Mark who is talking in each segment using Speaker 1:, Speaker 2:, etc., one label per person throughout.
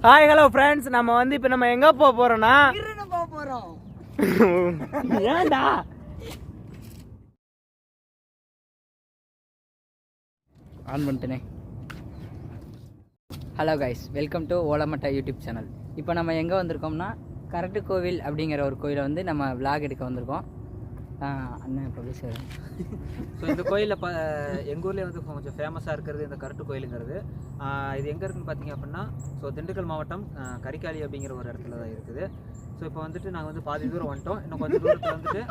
Speaker 1: Hi hello friends, நம்ம வந்து இப்போ நம்ம எங்கே போக போகிறோன்னா ஏன்டா
Speaker 2: ஆன் பண்ணிட்டேனே. ஹலோ கைஸ், வெல்கம் டு ஓலமட்டா யூடியூப் சேனல். இப்போ நம்ம எங்கே வந்திருக்கோம்னா கரெக்டு கோவில் அப்படிங்கிற ஒரு கோயிலை வந்து நம்ம விளாக் எடுக்க வந்திருக்கோம். அண்ணன் இப்போ பேசுகிறேன்.
Speaker 3: ஸோ இந்த கோயிலில் எங்கள் ஊர்லேயே வந்து கொஞ்சம் ஃபேமஸாக இருக்கிறது இந்த கருட்டு கோயிலுங்கிறது. இது எங்கே இருக்குதுன்னு பார்த்தீங்க அப்படின்னா, ஸோ திண்டுக்கல் மாவட்டம் கரிக்காலி அப்படிங்கிற ஒரு இடத்துல தான் இருக்குது. ஸோ இப்போ வந்துட்டு நாங்கள் வந்து பாதி தூரம் வந்துட்டோம். இன்னும் கொஞ்சம் தூரத்தில் வந்துட்டு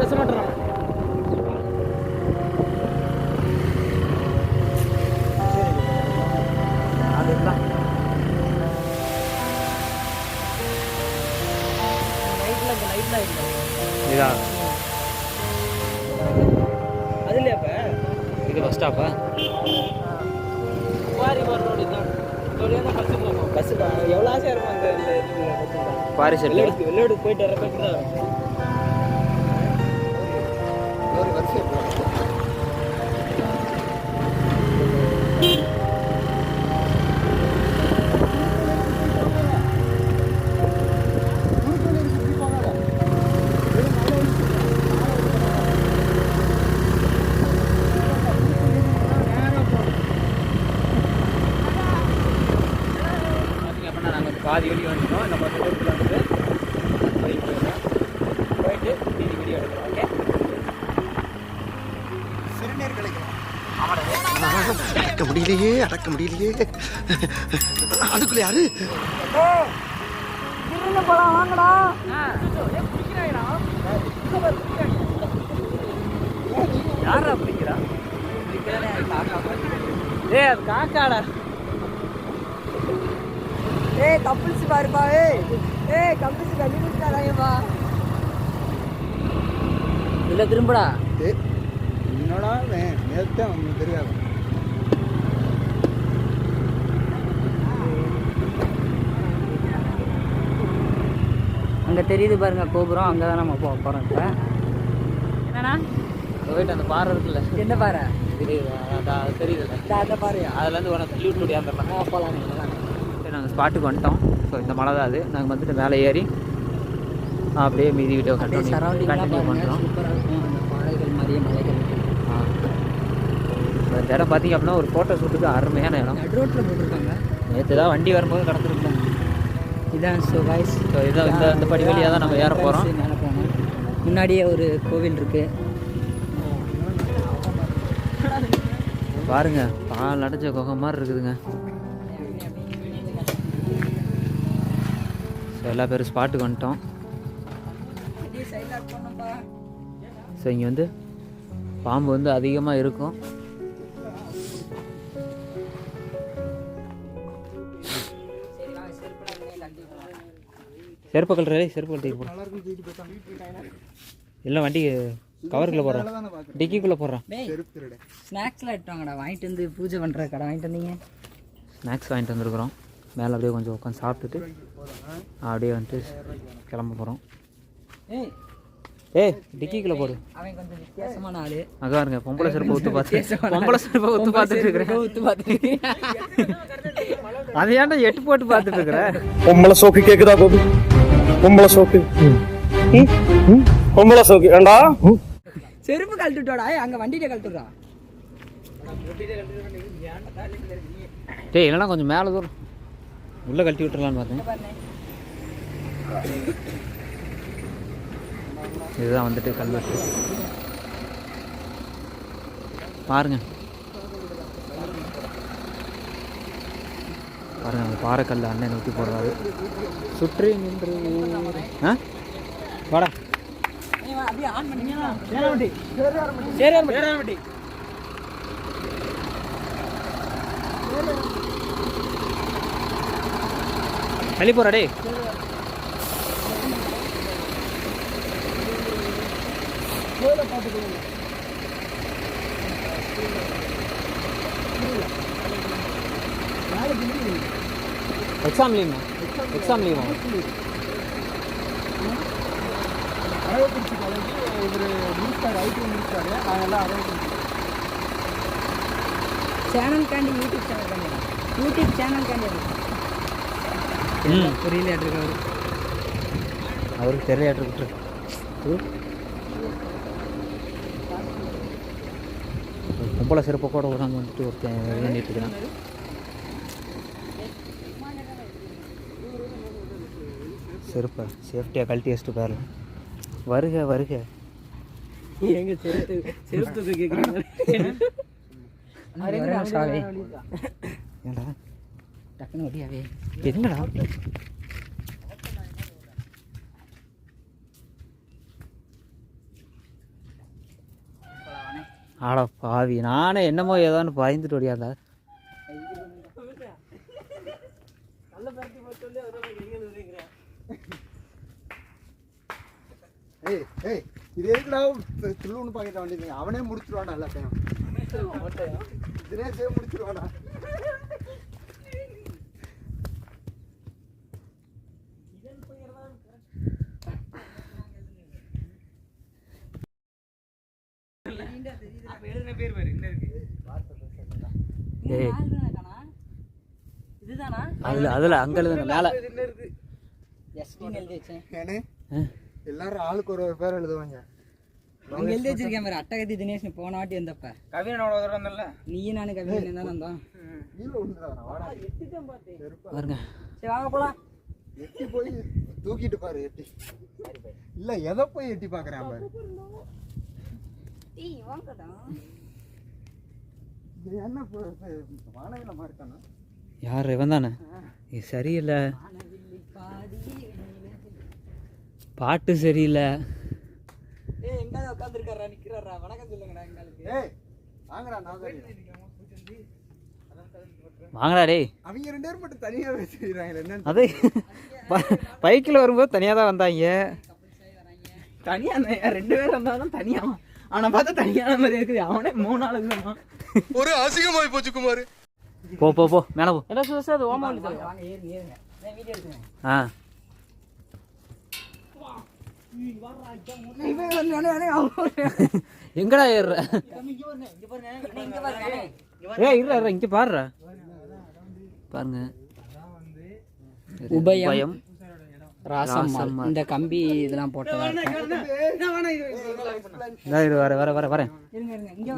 Speaker 3: பேச மாட்டேறான்.
Speaker 1: இது பஸ் ஸ்டாப்பா?
Speaker 3: பஸ் எவ்வளோ ஆசையாக இருக்கும் அந்த
Speaker 1: பாரி செட்
Speaker 3: வெள்ளோடு போயிட்டு வரப்ப பாதி வெளியே வந்துட்டோம். நம்ம தூரத்தில் வந்துட்டு போயிட்டு மீதி வீடியோ எடுக்கிறோம். ஓகே, சிறுநீர் கிடைக்கும்.
Speaker 4: அடக்க முடியலையே. அதுக்குள்ள யாரு
Speaker 2: போலாம் வாங்கடா.
Speaker 1: யாரா பிடிக்கிறா? ஏய், அது காக்காடா.
Speaker 2: ஏய் கப்பிள்ஸ் பாருப்பா. ஏய் கப்பிள்ஸ் கண்ணி குடிச்சாராயப்பா. இல்லை திரும்படா.
Speaker 4: என்னடா நேரத்தை அவனுக்கு தெரியாது.
Speaker 2: அங்கே தெரியுது பாருங்க கோபுரம், அங்கே தான் நம்ம போக போகிறோம். இப்போ என்னண்ணா
Speaker 1: போயிட்டு அந்த பாறை இருக்குல்ல,
Speaker 2: என்ன பாரு
Speaker 1: அது தெரியுதுல்ல,
Speaker 2: அந்த பாரு,
Speaker 1: அதுலேருந்து உனக்கு டியூட் முடியாந்துடலாம்.
Speaker 2: போகலாம்.
Speaker 1: நாங்கள் ஸ்பாட்டுக்கு வந்துட்டோம். ஸோ இந்த மலை தான் அது. நாங்கள் வந்துட்டு மேலே ஏறி அப்படியே மீதி வீடியோ கண்டினியூ பண்ணுறோம்.
Speaker 2: சூப்பராக இருக்கும் அந்த பாறைகள் மாதிரியே மலைகள்.
Speaker 1: இந்த இடம் பார்த்தீங்க அப்படின்னா ஒரு ஃபோட்டோ ஷூட்டுக்கு அருமையான இடம்.
Speaker 2: ரோட்டில் போட்டிருக்காங்க.
Speaker 1: நேற்று தான் வண்டி வரும்போது கடந்துருக்கோம்.
Speaker 2: இதான் ஸோ கைஸ்,
Speaker 1: ஸோ இதான் இந்த படி வழியாக தான் நம்ம ஏற போகிறோம்.
Speaker 2: மேலே போகணும். முன்னாடியே ஒரு கோவில் இருக்குது
Speaker 1: பாருங்க, பால் அடைச்ச குகை மாதிரி இருக்குதுங்க. ஸோ எல்லா பேரும் ஸ்பாட்டுக்கு வந்துட்டோம். ஸோ இங்கே வந்து பாம்பு வந்து அதிகமாக இருக்கும். செருப்பு கல்றே, செருப்பு கழட்டி போடுறோம். இல்லை வண்டி கவருக்குள்ளே போடுறோம், டிக்கிக்குள்ளே போடுறோம்.
Speaker 2: ஸ்நாக்ஸ்லாம் எடுத்தாங்கடா, வாங்கிட்டு வந்து பூஜை பண்ணுற கடை வாங்கிட்டு வந்தீங்க.
Speaker 1: ஸ்நாக்ஸ் வாங்கிட்டு வந்துருக்குறோம். மேலே அப்படியே கொஞ்சம் உட்காந்து சாப்பிட்டுட்டு அப்படியே வந்துட்டு கிளம்ப போகிறோம். ஏய் டிக்கிக்குள்ளே போடு.
Speaker 2: அவன் கொஞ்சம் வித்தியாசமான ஆளு.
Speaker 1: அங்கே பாருங்க, பொம்பளை செருப்பை ஊற்று பார்த்துட்டு இருக்கிறேன். அதை ஏன்டா எட்டு போட்டு பார்த்துட்டு இருக்கிறேன்.
Speaker 4: பொம்பளை சோக்கு கேக்குதா கோபி? பொம்பளை சோக்கு, பொம்பளை சோக்கு ஏண்டா
Speaker 2: செருப்பு கழட்டுட்டோடா. அங்கே வண்டியில கழட்டுறா.
Speaker 1: டேய் இல்லைனா கொஞ்சம் மேலே தூரம் உள்ளே கழட்டி விட்டுறலான்னு பார்த்தேன். இதுதான் வந்துட்டு கல்வெட்டு பாருங்க. பாருங்க, அந்த பாறைக்கல்ல அண்ணன் ஊற்றி போடுறாரு. சுற்றி நின்று வாடா. தள்ளி போறா டே. எக்ஸாம் லீவ் எக்ஸாம் லீவா?
Speaker 2: சேனல் காண்டி யூடியூப் சேனல் காண்டி புரியல இருக்காரு.
Speaker 1: அவருக்கு தெரியல. பொம்பளை சிறப்பு கூட விடாங்க வந்துட்டு ஒருத்தன் வேண்டிட்டு இருக்கிறான். செருப்பை சேஃப்டியாக கழட்டி வச்சுட்டு பாரு. வருக வருக.
Speaker 2: எங்க செருப்பு கேட்குறாங்க.
Speaker 1: ஏண்டா
Speaker 2: டக்குன்னு ஒடியாவே
Speaker 1: எதுங்கடா? ஆட பாவி, நானே என்னமோ ஏதோன்னு பயந்துட்டு ஓடியாதா.
Speaker 4: இது எதுக்குடா துள்ளுன்னு பாக்கிட்ட வேண்டியது? அவனே முடிச்சிருவான்டா எல்லாத்தையும். தினேஷே முடிச்சிருவான்டா.
Speaker 1: அதுல அங்க மேல
Speaker 4: எல்லாரும் ஆளுக்கு ஒரு பேர் எழுதுவாங்க.
Speaker 2: அங்க எழுதி வச்சிருக்கேன் பாரு, அட்டகத்தி தினேஷ். போன வாட்டி வந்தப்ப கவினோட வந்தல நீயும் நானும் கவின் தான் வந்தோம்.
Speaker 1: பாருங்க.
Speaker 2: சரி வாங்க போலாம்.
Speaker 4: எட்டி போய் தூக்கிட்டு பாரு. எட்டி இல்ல எதை போய் எட்டி பாக்குறேன் பாரு. என்ன வானவிலமா இருக்கானா?
Speaker 1: யார் இவன் தானே? இது சரியில்லை, பாட்டு சரியில்லை.
Speaker 2: எங்காவது உட்காந்துருக்காரா நிக்கிறாரா? வணக்கம் சொல்லுங்கடா எங்களுக்கு.
Speaker 4: வாங்கடா
Speaker 1: வாங்கடா டேய்.
Speaker 4: அவங்க 2 பேரும் மட்டும் தனியா வச்சிருக்காங்க.
Speaker 1: அது பைக்கில் வரும்போது தனியாக தான் வந்தாங்க.
Speaker 2: தனியா 2 பேர் வந்தாலும் தனியா. அவனை பார்த்தா தனியான மாதிரி இருக்குது. அவனே 3 ஆளுக்கு தான்.
Speaker 4: ஒரு அசிங்கமாய் போச்சு குமார்.
Speaker 1: போ போ போ மேலே போ.
Speaker 2: என்ன சொல்லுச்சு அது? ஓமா வாங்க ஏறுங்க ஏறுங்க. நான் வீடியோ எடுக்கிறேன்.
Speaker 1: ஆ எங்கடா ஏறுற? இருற இங்க பாருடா. பாருங்க,
Speaker 2: உபயம் ராசம் இந்த கம்பி இதெல்லாம் போட்டதா.
Speaker 1: வர வர வர வரேன்.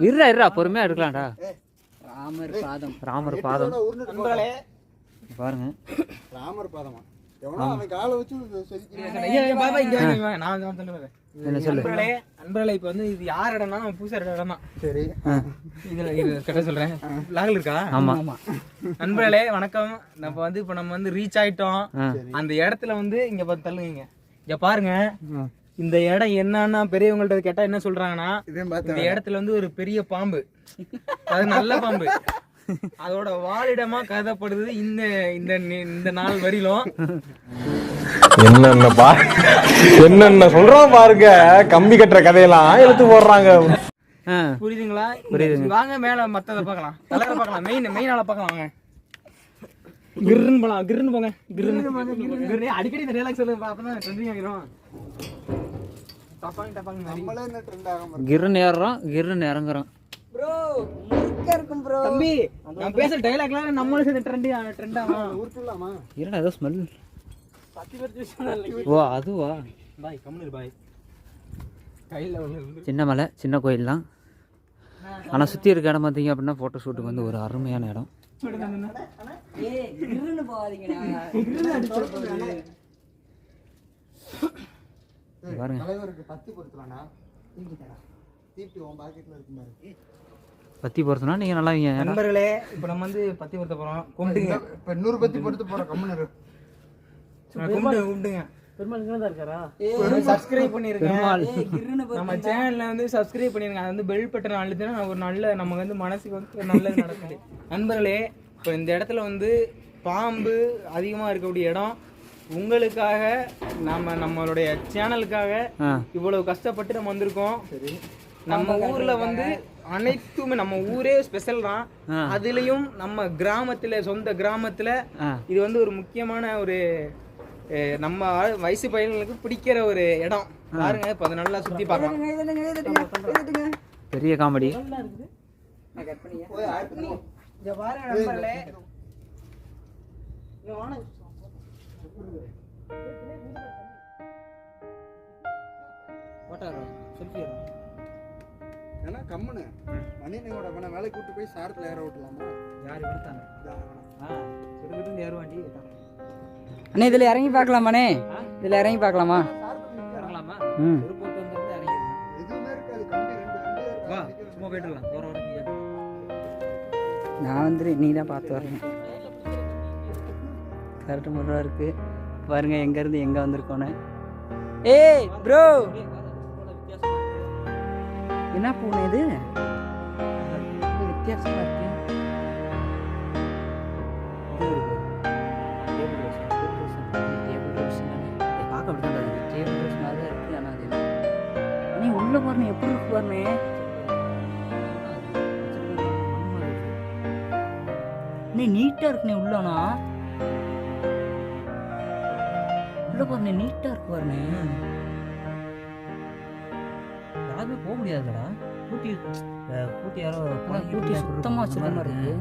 Speaker 1: இருடா இருடா, பொறுமையா எடுக்கலாம்டா.
Speaker 2: ராமர் பாதம்.
Speaker 1: ராமர் பாதம் பாருங்க.
Speaker 4: ராமர் பாதமா? எவனோ அவன் காலை வச்சு
Speaker 1: என்ன சொல்லு
Speaker 5: அன்பர்களே. இப்ப வந்து இது யார் இடம்னா பூசாரி இடம் தான்.
Speaker 4: சரி,
Speaker 5: இதுல கட்ட சொல்றேன். லாகல் இருக்கா?
Speaker 1: ஆமா.
Speaker 5: நண்பர்களே வணக்கம். நம்ம வந்து ரீச் ஆயிட்டோம். அந்த இடத்துல வந்து இங்க பார்த்து தள்ளுங்க. இங்க பாருங்க, இந்த இடம் என்னன்னா பெரியவங்கள்ட்ட கேட்டா என்ன சொல்றாங்கன்னா, இந்த இடத்துல வந்து ஒரு பெரிய பாம்பு, அது நல்ல பாம்பு, அதோட வாழிடமா கருதப்படுது இந்த இந்த இந்த நாள் வரையிலும்.
Speaker 6: என்னென்ன சொல்றோம் பாருங்க. கம்பி கட்டுற கதையெல்லாம் எடுத்து போடுறாங்க.
Speaker 5: புரியுதுங்களா? வாங்க மேல மத்தத பார்க்கலாம், தலைவரை பார்க்கலாம், மெயின் ஆளை பார்க்கலாம். வாங்க கிர்ன்னு போலாம். கிர்ன்னு போங்க. கிர்ன்னு அடிக்கடி இந்த டயலாக் சொல்லுங்க, அப்பதான் ட்ரெண்டிங் ஆகிரும்.
Speaker 4: நம்மளே என்ன ட்ரெண்ட் ஆகாம
Speaker 1: கிருன்னு ஏறுறோம், கிருன்னு இறங்குறோம்.
Speaker 2: ப்ரோ முழுக்க இருக்கும் ப்ரோ.
Speaker 5: தம்பி நான் பேசுற டயலாக்லாம் நம்மளும் சேர்ந்து ட்ரெண்ட் ஆகும்.
Speaker 4: ஊருக்குள்ளாமா?
Speaker 1: என்னடா ஏதோ ஸ்மெல். ஓ அதுவா?
Speaker 5: பாய் கம்முனு பாய். கையில ஒண்ணு
Speaker 1: சின்ன மலை, சின்ன கோயில் தான். ஆனால் சுற்றி இருக்க இடம் பார்த்தீங்க அப்படின்னா ஃபோட்டோ ஷூட்டுக்கு வந்து ஒரு அருமையான இடம்.
Speaker 2: ஏய் கிர்ன்னு போகாதீங்கடா.
Speaker 1: பாருங்க,
Speaker 4: தலைவருக்கு பத்தி பொறுத்துறானா? தீப்தி உன் பாக்கெட்ல இருக்கு பாரு.
Speaker 1: பத்தி பொறுத்தனா நீங்கள் நல்லா
Speaker 5: நண்பர்களே, இப்போ நம்ம வந்து பத்தி பொறுத்த போகிறோம். கும்பிடுங்க.
Speaker 4: இப்போ 200 பத்தி பொறுத்து போகிறோம். கம்முன்னு
Speaker 5: கும்பிடுங்க. சப்ஸ்கிரைப் பண்ணிருங்க. நம்ம சேனல்ல வந்து சப்ஸ்கிரைப் பண்ணிருங்க. அது வந்து பெல் பட்டன் அழுத்தினா ஒரு நல்ல நமக்கு வந்து மனசுக்கு வந்து ஒரு நல்லது நடக்குது. நண்பர்களே இப்போ இந்த இடத்துல வந்து பாம்பு அதிகமாக இருக்கக்கூடிய இடம். உங்களுக்காக நம்மளுடைய சேனலுக்காக இவ்வளவு கஷ்டப்பட்டு நம்ம வந்திருக்கோம். நம்ம ஊர்ல வந்து அனைத்துமே நம்ம ஊரே ஸ்பெஷல் தான். அதுலயும் நம்ம கிராமத்துல, சொந்த கிராமத்துல இது வந்து ஒரு முக்கியமான ஒரு நம்ம வயசு பையன்களுக்கு பிடிக்கிற ஒரு இடம். பாருங்க, இப்ப அதை நல்லா சுத்தி பார்க்கலாம்.
Speaker 1: பெரிய காமெடி.
Speaker 4: ஏன்னா கம்முன்னு மணியனோட அவனை வேலைக்கு கூட்டு போய் சாரத்தில் ஏற விட்டுலாமா?
Speaker 3: யார் எடுத்தாங்க? ஏறுவாண்டி
Speaker 2: அண்ணே இதில் இறங்கி பார்க்கலாமாண்ணே? இதில் இறங்கி பார்க்கலாமா?
Speaker 3: இறங்கலாமா?
Speaker 2: ம்,
Speaker 3: ஒரு போட்டு வந்துருந்து இறங்கிடலாம்.
Speaker 4: எதுவுமே இருக்காது, கம்பி ரெண்டு
Speaker 3: வா, சும்மா போயிட்டுலாம். போகிற வரைக்கும்
Speaker 2: நான் வந்து நீ தான் பார்த்து வரேன். கரெக்டு முறை இருக்கு பாருங்க, எங்கேருந்து எங்கே வந்திருக்கோன்னு. ஏய் ப்ரோ, என்ன பூனை இது? வித்தியாசமா இருக்கு. உள்ள பாருங்க எப்படி இருக்கு பாருங்க. நீட்டா இருக்குண்ணே உள்ளனா. உள்ள பாருங்க நீட்டா இருக்கு பாருங்க.
Speaker 3: யாருமே போக முடியாதுடா. கூட்டி யாரோ
Speaker 2: கூட்டி சுத்தமா வச்சிருக்க மாதிரி இருக்கு.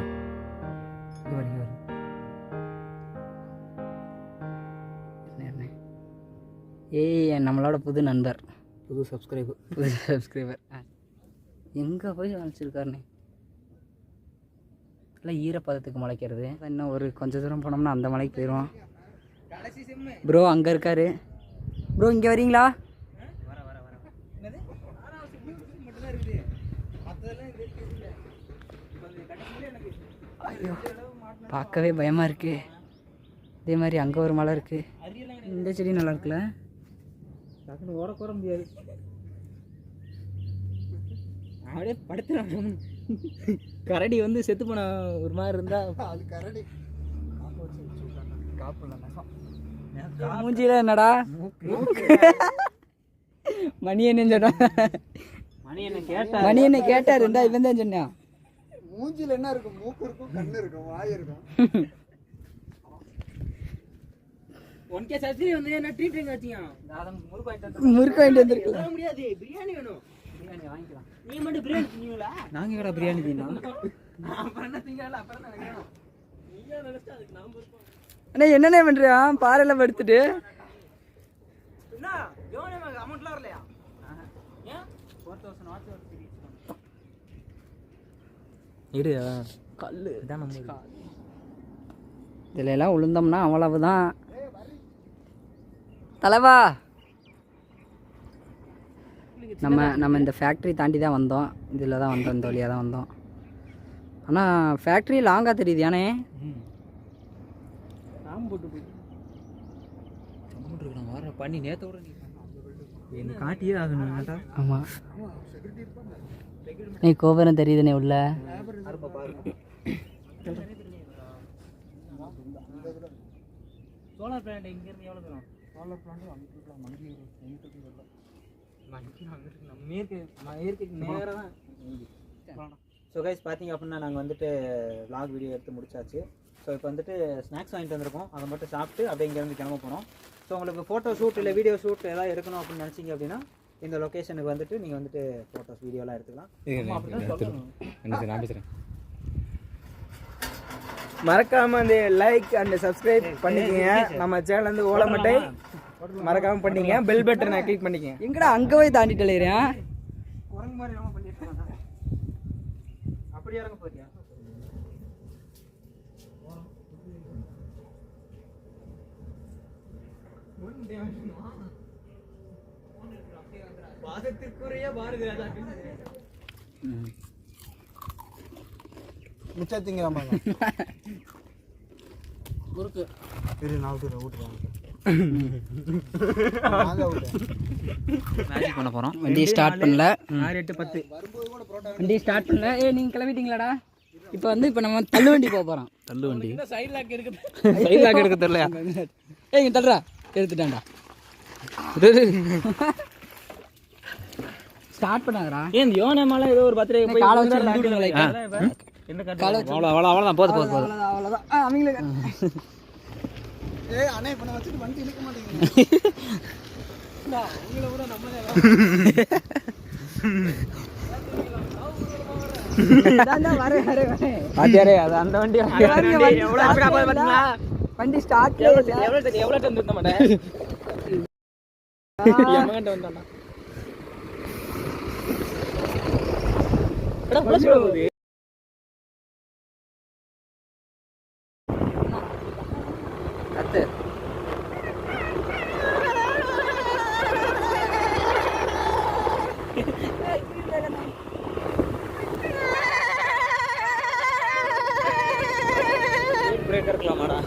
Speaker 2: ஏய், நம்மளோட புது நண்பர்,
Speaker 3: புது சப்ஸ்கிரைபர்.
Speaker 2: எங்கே போய் அழைச்சிருக்காருண்ணே. இல்லை ஈரப்பதத்துக்கு முளைக்கிறது. இன்னும் ஒரு கொஞ்சம் தூரம் போனோம்னா அந்த மலைக்கு போயிடுவோம். ப்ரோ அங்கே இருக்காரு. ப்ரோ இங்கே வரீங்களா? ஐயோ, பார்க்கவே பயமாக இருக்குது. இதே மாதிரி அங்கே ஒரு மலை இருக்குது. இந்த செடி நல்லா இருக்குல்ல?
Speaker 3: டக்குன்னு ஓட முடியாது. அப்படியே படுத்துறாங்க. கரடி வந்து செத்து போன ஒரு மாதிரி இருந்தா
Speaker 4: அது கரடி
Speaker 2: மூஞ்சில என்னடா மணி என்ன சொன்னா? மணி என்ன கேட்டாரு? இருந்தா இவன் தான் சொன்னான்.
Speaker 4: மூஞ்சில என்ன இருக்கும்? மூக்கு இருக்கும், கண்ணு இருக்கும், வாய் இருக்கும்.
Speaker 5: ஒன்கே சர்ஜரி வந்து என்ன ட்ரீட்மெண்ட் வச்சிங்க?
Speaker 2: முறுக்கு வாங்கிட்டு வந்திருக்கல.
Speaker 5: முடியாது, பிரியாணி வேணும். பிரியாணி வாங்கிக்கலாம்.
Speaker 3: நீ மட்டும் பிரியாணி தின்னீங்களா? நாங்க எங்கடா பிரியாணி தின்னோம்?
Speaker 5: அப்புறம் என்ன திங்கல? அப்புறம் தான் வேணும். நீங்க நினைச்சா அதுக்கு நாம இருப்போம்.
Speaker 2: அண்ணா என்னண்ணே பண்றான்? பாறையில படுத்துட்டு
Speaker 5: என்ன யோனே அமௌண்ட்லாம் வரலையா? ஏன் 4000 வாட்ச்
Speaker 3: இடு
Speaker 2: கல்லு
Speaker 3: இதான் நம்ம.
Speaker 2: இதுல எல்லாம் விழுந்தோம்னா அவ்வளவுதான். தலைவா, நம்ம இந்த ஃபேக்ட்ரி தாண்டி தான் வந்தோம். இதில் தான் வந்தோம், இந்த வழியாக தான் வந்தோம். ஆனால் ஃபேக்ட்ரி லாங்காக தெரியுது. ஏனே
Speaker 3: போட்டு போய் வர பண்ணி நேத்தோட என்ன காட்டியே ஆகணும்.
Speaker 2: ஆமாம், நீ கோபுரம் தெரியுதுண்ணே உள்ள.
Speaker 3: சோலார் பிளான்ட் இங்க இருந்து எவ்வளவு தூரம்? சோலார் பிளான்ட் மங்கி மேற்கு நேராக தான். ஸோ கைஸ் பார்த்தீங்க அப்படின்னா நாங்கள் வந்துட்டு vlog வீடியோ எடுத்து முடிச்சாச்சு. ஸோ இப்போ வந்துட்டு ஸ்நாக்ஸ் வாங்கிட்டு வந்திருக்கோம். அதை மட்டும் சாப்பிட்டு அப்படியே இங்கேருந்து கிளம்ப போகிறோம். ஸோ உங்களுக்கு ஃபோட்டோ ஷூட் இல்லை வீடியோ ஷூட் ஏதாவது எடுக்கணும் அப்படின்னு நினச்சிங்க அப்படின்னா இந்த லொக்கேஷனுக்கு வந்துட்டு நீங்கள் வந்துட்டு ஃபோட்டோஸ் வீடியோலாம் எடுத்துக்கலாம்.
Speaker 5: மறக்காம அந்த லைக் அண்ட் சப்ஸ்கிரைப் பண்ணிக்கங்க. நம்ம சேனல் வந்து ஓலமட்டை மறக்காம பண்ணிங்க. பெல் பட்டனை கிளிக் பண்ணிக்கங்க.
Speaker 2: எங்கடா அங்கே போய் தாண்டிட்டு இல்லையா?
Speaker 5: குரங்கு மாதிரி நம்ம பண்ணிருக்கோம். அப்படி இறங்க போறியா? பாதத்திற்குரிய பாரதிராஜா
Speaker 4: மிச்சம் திங்கிறாமா?
Speaker 5: முறுக்கு
Speaker 4: இரு, நான் விட்டுறேன்.
Speaker 3: மேஜிக் பண்ண போகிறோம்.
Speaker 2: வண்டி ஸ்டார்ட் பண்ணல.
Speaker 5: 6 8 10
Speaker 2: வண்டி ஸ்டார்ட் பண்ணல. நீங்கள் கிளம்பிட்டீங்களாடா? இப்போ நம்ம தள்ளுவண்டி போக போகிறோம்.
Speaker 1: தள்ளுவண்டி
Speaker 5: சைடு லாக் எடுக்க
Speaker 1: சைட் லாக் எடுக்க தெரியலையா?
Speaker 2: இங்கே தள்ளுறா எடுத்துட்டான்டா. ஸ்டார்ட் பண்ணாங்கடா.
Speaker 5: ஏன் யோனே மேல ஏதோ ஒரு பர்த்டே போய்
Speaker 2: காலை வச்சு
Speaker 5: என்ன
Speaker 1: அவ்வளோதான் போதும்.
Speaker 2: அவ்வளோதான். அவங்களுக்கு
Speaker 4: ஏய் அண்ணே இப்ப நான் வச்சிட்டு வண்டி இழுக்க மாட்டேங்குது.
Speaker 1: பாத்தியாரே அது அந்த வண்டி
Speaker 2: வண்டி ஸ்டார்ட்
Speaker 5: எவ்வளோ டன் இருந்த மாட்டேன் வந்தாண்டா பிரேக் இருக்கலாமாடா